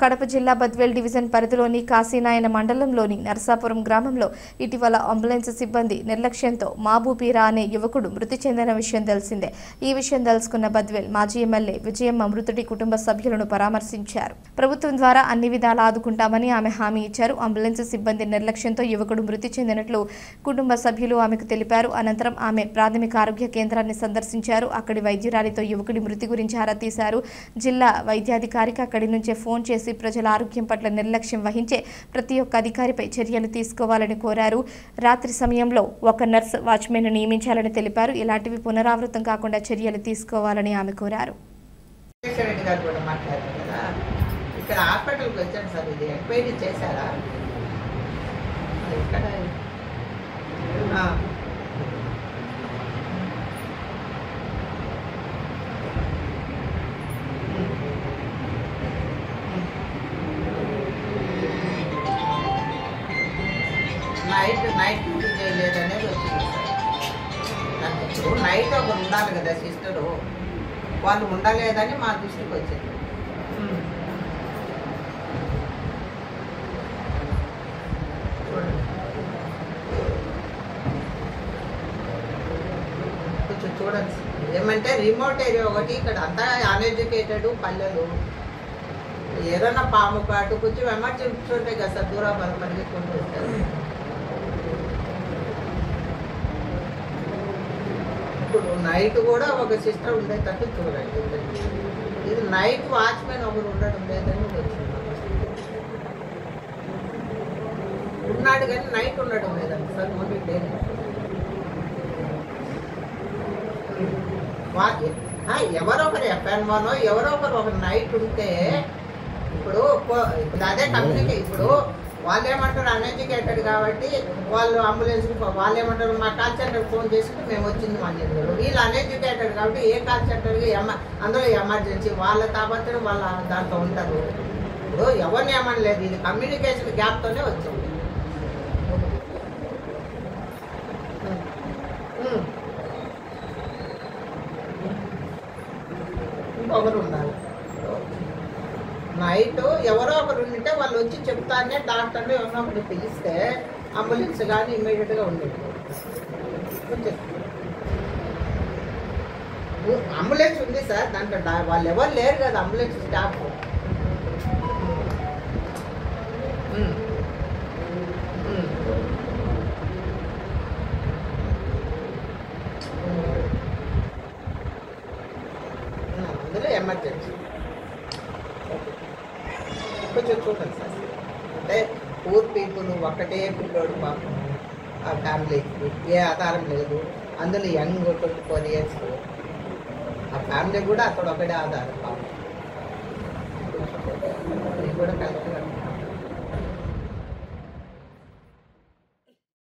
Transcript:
కడప జిల్లా బద్వేల్ డివిజన్ పరిధిలోని కాశీనాయన మండలంలోని నరసాపురం గ్రామంలో ఇటీవల అంబులెన్స్ సిబ్బంది నిర్లక్ష్యంతో మాబూపీరా అనే యువకుడు మృతి చెందిన విషయం తెలిసిందే. ఈ విషయం తెలుసుకున్న బద్వేల్ మాజీ ఎమ్మెల్యే విజయమ్మ మృతుడి కుటుంబ సభ్యులను పరామర్శించారు. ప్రభుత్వం ద్వారా అన్ని విధాలా ఆదుకుంటామని ఆమె హామీ ఇచ్చారు. అంబులెన్స్ సిబ్బంది నిర్లక్ష్యంతో యువకుడు మృతి చెందినట్లు కుటుంబ సభ్యులు ఆమెకు తెలిపారు. అనంతరం ఆమె ప్రాథమిక ఆరోగ్య కేంద్రాన్ని సందర్శించారు. అక్కడి వైద్యురాలితో యువకుడి మృతి గురించి ఆరా తీశారు. జిల్లా వైద్యాధికారికి అక్కడి నుంచే ఫోన్ చేసి ప్రజల ఆరోగ్యం పట్ల నిర్లక్ష్యం వహించే ప్రతి ఒక్క అధికారిపై చర్యలు తీసుకోవాలని కోరారు. రాత్రి సమయంలో ఒక నర్స్ వాచ్మెన్ నియమించాలని తెలిపారు. ఇలాంటివి పునరావృతం కాకుండా చర్యలు తీసుకోవాలని ఆమె కోరారు. ఇక్కడ హాస్పిటల్కి వచ్చాను సార్, ఇది ఎంక్వైరీ చేశారా? ఇక్కడ నైట్ డ్యూటీ చేయలేదనేది వచ్చింది సార్. ఇప్పుడు నైట్ ఒకరు ఉండాలి కదా సిస్టరు, వాళ్ళు ఉండలేదని మా దృష్టికి వచ్చింది. కొంచెం చూడండి ఏమంటే రిమోట్ ఏరియా ఒకటి, ఇక్కడ అంతా అన్ఎడ్యుకేటెడ్ పల్లెలు, ఏదైనా పాము కాటు కొంచెం ఎమర్జెన్సీ ఉంటాయి కదా సార్, దూరాభారం పరిగెత్తుకుంటూ వస్తారు. ఇప్పుడు నైట్ కూడా ఒక సిస్టర్ ఉండేటట్టు చూడండి. ఇది నైట్ వాచ్మెన్ ఒకరు ఉండడం లేదని వచ్చింది. ఉన్నాడు కానీ నైట్ ఉండడం లేదండి సార్, ఓన్లీ డే. ఎవరో ఒకరు ఎఫ్ఎన్ఓనో ఎవరో ఒకరు నైట్ ఉంటే ఇప్పుడు అదే కమ్యూనిటీ. ఇప్పుడు వాళ్ళు ఏమంటారు అన్ఎడ్యుకేటెడ్ కాబట్టి వాళ్ళు అంబులెన్స్ వాళ్ళు ఏమంటారు మా కాల్ సెంటర్కి ఫోన్ చేసుకుంటే మేము వచ్చింది మా నిధులు. వీళ్ళు అన్ఎడ్యుకేటెడ్ కాబట్టి ఏ కాల్ సెంటర్కి అందులో ఎమర్జెన్సీ వాళ్ళ తాపత్రం వాళ్ళ దాంట్లో ఉంటారు. ఇప్పుడు ఎవరిని ఏమనలేదు, ఇది కమ్యూనికేషన్ గ్యాప్తోనే వచ్చింది. ఇంకొకరు ఉండాలి. నైట్ ఎవరో ఒకరు ఉంటే వాళ్ళు వచ్చి చెప్తానే డాక్టర్లు ఎవరో ఒకటి పిలిస్తే అంబులెన్స్ కానీ ఇమ్మీడియట్గా ఉండేది. అంబులెన్స్ ఉంది సార్, దాంట్లో వాళ్ళు ఎవరు లేరు కదా అంబులెన్స్ స్టాఫ్. అందులో ఎమర్జెన్సీ కొంచెం చూడండి సార్. అంటే పూర్ పీపుల్ ఒక్కటే పిల్లోడు పాపం, ఆ ఫ్యామిలీకి ఏ ఆధారం లేదు. అందులో యంగ్ 24 years, ఆ ఫ్యామిలీ కూడా అక్కడ ఒకటే ఆధారం పాపం.